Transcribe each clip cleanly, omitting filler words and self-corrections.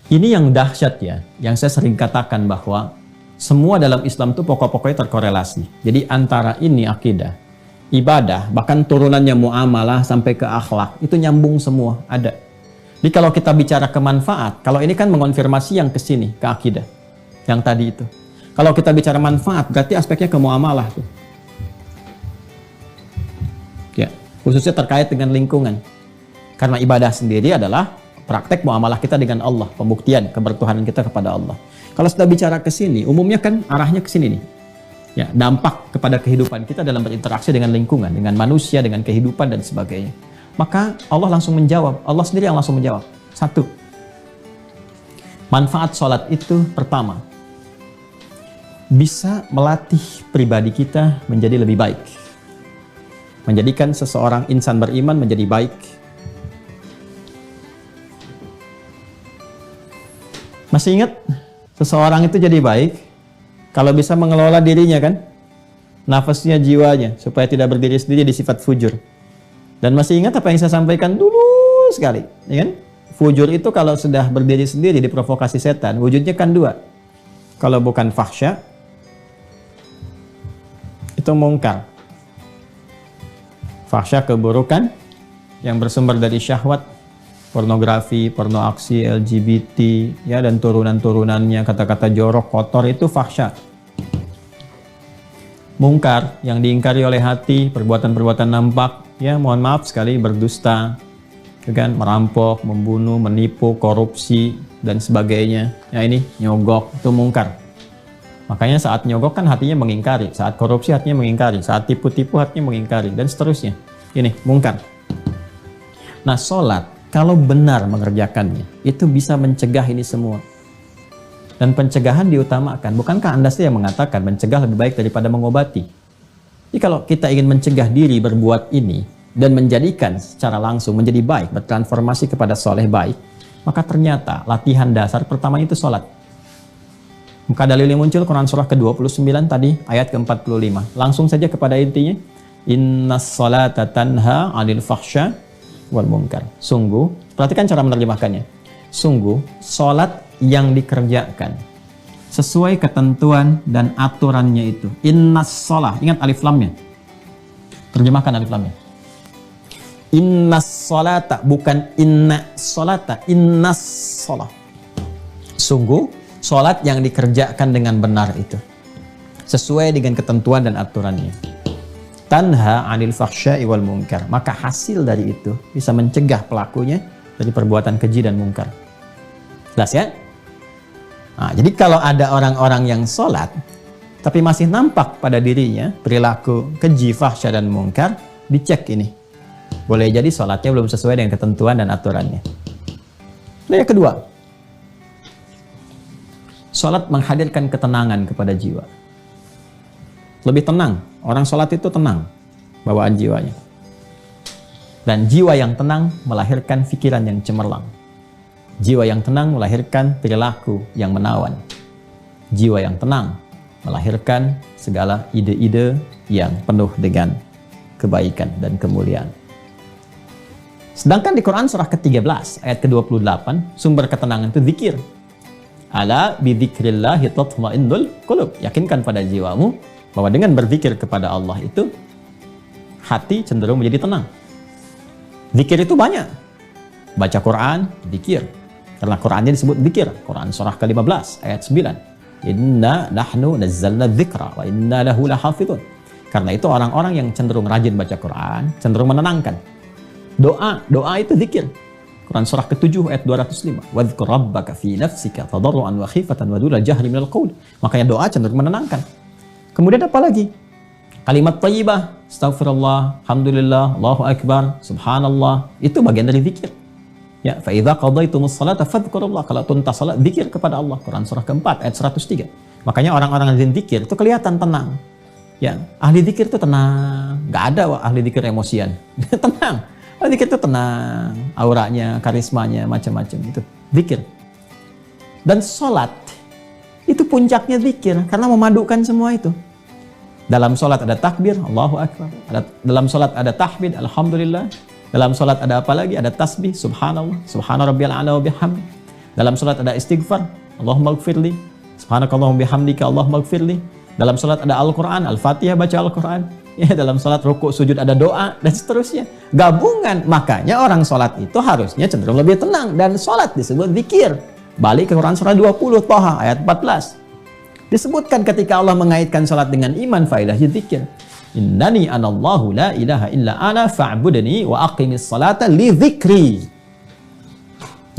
Ini yang dahsyat ya, yang saya sering katakan bahwa semua dalam Islam itu pokok-pokoknya terkorelasi. Jadi antara ini akidah, ibadah, bahkan turunannya muamalah sampai ke akhlak, itu nyambung semua, ada. Jadi kalau kita bicara ke manfaat, kalau ini kan mengonfirmasi yang ke sini, ke akidah, yang tadi itu. Kalau kita bicara manfaat, berarti aspeknya ke muamalah tuh. Ya, khususnya terkait dengan lingkungan. Karena ibadah sendiri adalah praktek muamalah kita dengan Allah, pembuktian kebertuhanan kita kepada Allah. Kalau sudah bicara ke sini, umumnya kan arahnya ke sini nih. Ya, dampak kepada kehidupan kita dalam berinteraksi dengan lingkungan, dengan manusia, dengan kehidupan dan sebagainya. Maka Allah langsung menjawab, Allah sendiri yang langsung menjawab. Satu, manfaat sholat itu pertama, bisa melatih pribadi kita menjadi lebih baik. Menjadikan seseorang insan beriman menjadi baik. Masih ingat? Seseorang itu jadi baik kalau bisa mengelola dirinya kan? Nafasnya, jiwanya, supaya tidak berdiri sendiri di sifat fujur. Dan masih ingat apa yang saya sampaikan dulu sekali, ya kan? Fujur itu kalau sudah berdiri sendiri diprovokasi setan, wujudnya kan dua. Kalau bukan fahsya, itu mungkar. Fahsya keburukan yang bersumber dari syahwat, pornografi, porno aksi, LGBT, ya, dan turunan-turunannya, kata-kata jorok, kotor, itu fahsya. Mungkar yang diingkari oleh hati, perbuatan-perbuatan nampak, ya, mohon maaf sekali, berdusta, kan, merampok, membunuh, menipu, korupsi, dan sebagainya. Ya, ini nyogok, itu mungkar. Makanya saat nyogok kan hatinya mengingkari, saat korupsi hatinya mengingkari, saat tipu-tipu hatinya mengingkari, dan seterusnya. Ini mungkar. Nah, sholat kalau benar mengerjakannya, itu bisa mencegah ini semua. Dan pencegahan diutamakan. Bukankah Anda sih yang mengatakan mencegah lebih baik daripada mengobati? Jadi kalau kita ingin mencegah diri berbuat ini dan menjadikan secara langsung menjadi baik, bertransformasi kepada soleh baik, maka ternyata latihan dasar pertama itu sholat. Maka dalilnya muncul Quran surah ke-29 tadi, ayat ke-45. Langsung saja kepada intinya. Innas sholata tanha 'anil fahsya wal munkar. Sungguh, perhatikan cara menerjemahkannya. Sungguh, sholat yang dikerjakan sesuai ketentuan dan aturannya itu. Innas sholah, ingat alif lamnya. Terjemahkan alif lamnya. Innas sholata, bukan inna sholata, innas sholah. Sungguh, sholat yang dikerjakan dengan benar itu sesuai dengan ketentuan dan aturannya. Tanha 'anil fahsya'i wal munkar. Maka hasil dari itu bisa mencegah pelakunya dari perbuatan keji dan mungkar. Jelas ya? Nah, jadi kalau ada orang-orang yang sholat tapi masih nampak pada dirinya perilaku keji, fahsya, dan mungkar, dicek ini. Boleh jadi sholatnya belum sesuai dengan ketentuan dan aturannya. Nah, yang kedua, sholat menghadirkan ketenangan kepada jiwa. Lebih tenang. Orang sholat itu tenang bawaan jiwanya. Dan jiwa yang tenang melahirkan pikiran yang cemerlang. Jiwa yang tenang melahirkan perilaku yang menawan. Jiwa yang tenang melahirkan segala ide-ide yang penuh dengan kebaikan dan kemuliaan. Sedangkan di Quran surah ke-13 ayat ke-28, sumber ketenangan itu zikir. Ala bidzikrillahi tatma'innul qulub. Yakinkan pada jiwamu bahwa dengan berzikir kepada Allah itu hati cenderung menjadi tenang. Zikir itu banyak. Baca Quran, zikir. Karena Qurannya disebut zikir. Quran surah ke-15 ayat 9. Inna nahnu nazzalna dzikra wa inna lahu lahafidun. Karena itu orang-orang yang cenderung rajin baca Quran, cenderung menenangkan. Doa itu zikir. Quran surah ke-7 ayat 205. Wadhkur rabbaka fi nafsika tadarruan wa khifatan wa duna jahri minal qaul. Makanya doa cenderung menenangkan. Kemudian apa lagi? Kalimat thayyibah, astaghfirullah, alhamdulillah, Allahu akbar, subhanallah, itu bagian dari zikir. Ya, fa idza qadaitumus salata fadhkurullah. Kalau tuntas salat, zikir kepada Allah. Quran surah ke-4 ayat 103. Makanya orang-orang yang zikir itu kelihatan tenang. Ya, ahli zikir itu tenang. Enggak ada ahli zikir emosian. Tenang. Ahli zikir itu tenang, auranya, karismanya, macam-macam itu. Zikir. Dan salat itu puncaknya zikir karena memadukan semua itu. Dalam sholat ada takbir, Allahu Akbar. Dalam sholat ada tahmid, Alhamdulillah. Dalam sholat ada apa lagi? Ada tasbih, Subhanallah, Subhana rabbiyal a'la wa bihamdi. Dalam salat ada istighfar, Allahumma ighfirli, subhanakallahumma bihamdika, Allahumma ighfirli. Dalam salat ada Al-Quran, Al-Fatihah, baca Al-Quran. Ya, dalam salat rukuk, sujud ada doa, dan seterusnya. Gabungan. Makanya orang salat itu harusnya cenderung lebih tenang. Dan salat disebut zikir. Balik ke Quran surah 20, Thaha, ayat 14. Disebutkan ketika Allah mengaitkan salat dengan iman, faedahnya zikir. Innani anallahu la ilaha illa ana fa'budni wa aqimis salata li dzikri.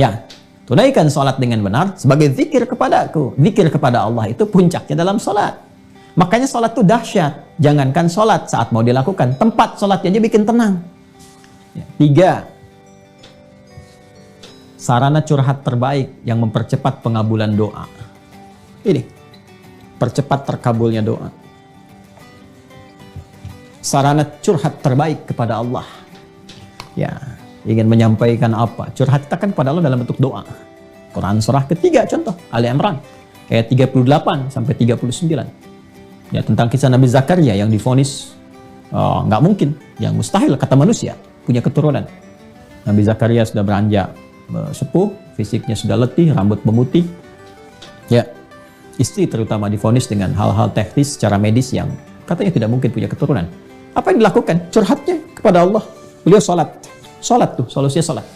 Ya, tunaikan salat dengan benar sebagai zikir kepadaku. Zikir kepada Allah itu puncaknya dalam salat. Makanya salat itu dahsyat. Jangankan salat saat mau dilakukan, tempat salatnya aja bikin tenang. Ya. 3. Sarana curhat terbaik yang mempercepat pengabulan doa. Ini, percepat terkabulnya doa. Sarana curhat terbaik kepada Allah. Ya, ingin menyampaikan apa? Curhat kita kan kepada Allah dalam bentuk doa. Quran surah ketiga contoh, Ali Imran ayat 38 sampai 39. Ya, tentang kisah Nabi Zakaria yang divonis nggak mungkin, yang mustahil kata manusia punya keturunan. Nabi Zakaria sudah beranjak sepuh, fisiknya sudah letih, rambut memutih. Ya, istri terutama divonis dengan hal-hal teknis secara medis yang katanya tidak mungkin punya keturunan. Apa yang dilakukan? Curhatnya kepada Allah. Beliau sholat. Sholat tuh, solusinya sholat.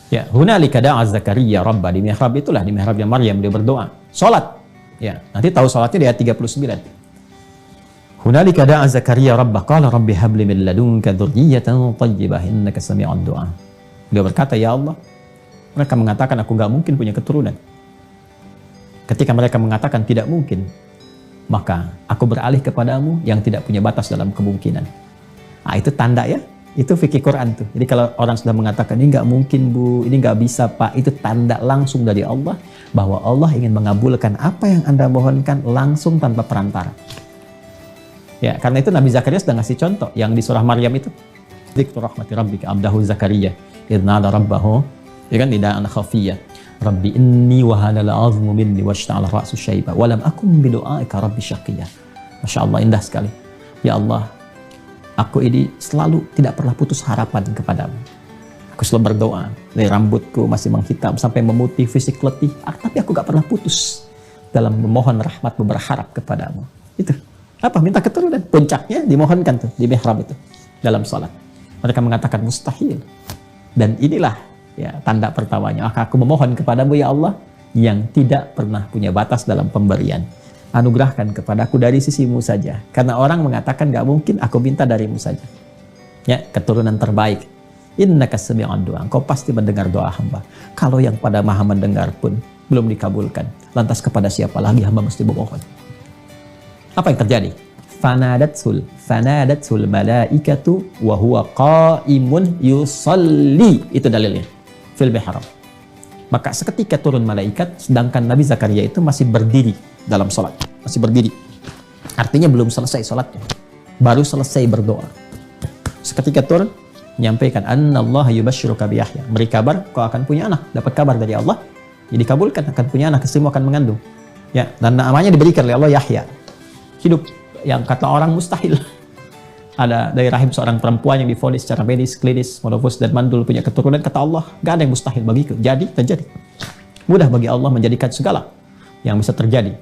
Ya, hunalika da'a Zakaria Rabbah, di mihrab itulah, di mihrabnya Maryam beliau berdoa. Sholat. Ya, nanti tahu sholatnya di ayat 39. Hunalika da'a Zakaria Rabbah, qala rabbi habli min ladunka dzurriyyatan thayyibah innaka sami'ud du'a. Beliau berkata, ya Allah, mereka mengatakan aku nggak mungkin punya keturunan. Ketika mereka mengatakan tidak mungkin, maka aku beralih kepadamu yang tidak punya batas dalam kemungkinan. Nah, itu tanda ya, itu fikih Quran tuh. Jadi kalau orang sudah mengatakan ini nggak mungkin bu, ini nggak bisa pak, itu tanda langsung dari Allah bahwa Allah ingin mengabulkan apa yang Anda mohonkan langsung tanpa perantara. Ya, karena itu Nabi Zakaria sudah ngasih contoh yang di surah Maryam itu. Dzikru rahmati rabbika abdahu Zakaria idh nada rabbahu, ya kan, nidaan khafiyah. Rabbi inni wa halal azmu minni washta'ala ra'su syaiba wa lam akum bi du'aika rabbi syaqiyya. Masya Allah, indah sekali. Ya Allah, aku ini selalu tidak pernah putus harapan kepadamu. Aku selalu berdoa, dari rambutku masih menghitam sampai memutih, fisik letih, tapi aku gak pernah putus dalam memohon rahmatmu, berharap kepadamu. Itu apa? Minta keturunan. Puncaknya dimohonkan tuh di mihrab itu dalam salat. Mereka mengatakan mustahil. Dan inilah ya tanda pertamanya. Maka aku memohon kepadamu ya Allah yang tidak pernah punya batas dalam pemberian. Anugerahkan kepadaku dari sisimu saja. Karena orang mengatakan gak mungkin, aku minta darimu saja. Ya, keturunan terbaik. Innaka sami'ud du'a. Engkau pasti mendengar doa hamba. Kalau yang pada maha mendengar pun belum dikabulkan, lantas kepada siapa lagi hamba mesti memohon? Apa yang terjadi? Fanadatsul malaikatu wa huwa qaimun yusalli. Itu dalilnya. Fil mihrab. Maka seketika turun malaikat, sedangkan Nabi Zakaria itu masih berdiri dalam salat. Masih berdiri. Artinya belum selesai salatnya. Baru selesai berdoa. Seketika turun, menyampaikan, Annallaha yubashshiruka bi Yahya. Beri kabar, kau akan punya anak. Dapat kabar dari Allah. Jadi dikabulkan, akan punya anak, istrimu akan mengandung. Ya, dan namanya diberikan oleh Allah Yahya. Hidup yang kata orang mustahil. Ada dari rahim seorang perempuan yang divonis secara medis, klinis, monofus dan mandul punya keturunan, kata Allah, gak ada yang mustahil bagiku. Jadi, terjadi. Mudah bagi Allah menjadikan segala yang bisa terjadi.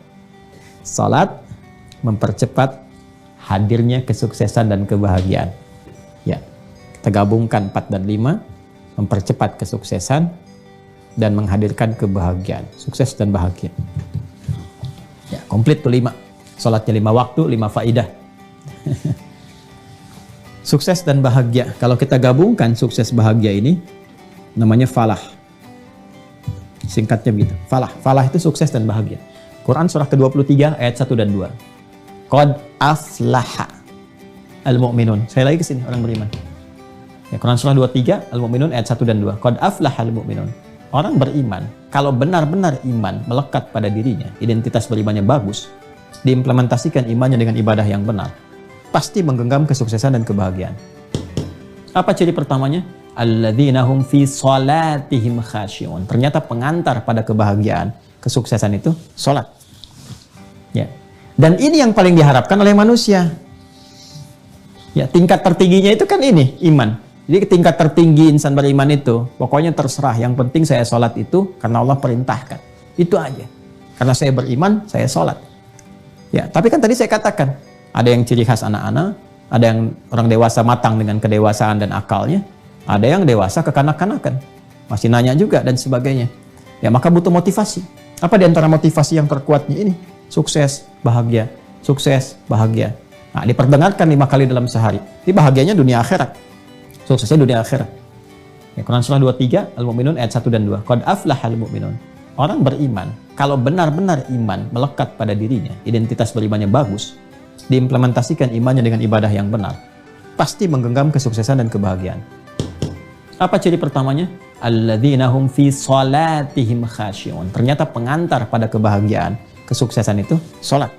Salat mempercepat hadirnya kesuksesan dan kebahagiaan. Ya, kita gabungkan 4 dan 5, mempercepat kesuksesan dan menghadirkan kebahagiaan. Sukses dan bahagia. Ya, komplit tuh 5. Salatnya 5 waktu, 5 faidah. Sukses dan bahagia. Kalau kita gabungkan sukses bahagia ini, namanya falah. Singkatnya begitu. Falah. Falah itu sukses dan bahagia. Quran surah ke-23 ayat 1 dan 2. Qad aflaha al-mu'minun. Saya lagi ke sini, orang beriman. Ya, Quran surah 23 Al-Mu'minun ayat 1 dan 2. Qad aflaha al-mu'minun. Orang beriman, kalau benar-benar iman melekat pada dirinya, identitas berimannya bagus, diimplementasikan imannya dengan ibadah yang benar, pasti menggenggam kesuksesan dan kebahagiaan. Apa ciri pertamanya? Alladzina hum fi salatihim khashi'un. Ternyata pengantar pada kebahagiaan, kesuksesan itu salat. Ya. Dan ini yang paling diharapkan oleh manusia. Ya, tingkat tertingginya itu kan ini, iman. Jadi tingkat tertinggi insan beriman itu, pokoknya terserah. Yang penting saya sholat itu karena Allah perintahkan. Itu aja. Karena saya beriman, saya sholat. Ya, tapi kan tadi saya katakan, ada yang ciri khas anak-anak, ada yang orang dewasa matang dengan kedewasaan dan akalnya, ada yang dewasa kekanak-kanakan, masih nanya juga dan sebagainya. Ya, maka butuh motivasi. Apa di antara motivasi yang terkuatnya ini? Sukses, bahagia, sukses, bahagia. Nah, diperdengarkan 5 kali dalam sehari. Ini bahagianya dunia akhirat. Suksesnya dunia akhirat. Ya, Quran surah 23 Al-Mu'minun ayat 1 dan 2. Qad aflahal mu'minun. Orang beriman, kalau benar-benar iman melekat pada dirinya, identitas berimannya bagus, diimplementasikan imannya dengan ibadah yang benar, pasti menggenggam kesuksesan dan kebahagiaan. Apa ciri pertamanya? Alladzina hum fi salatihim khashi'un. Ternyata pengantar pada kebahagiaan, kesuksesan itu salat.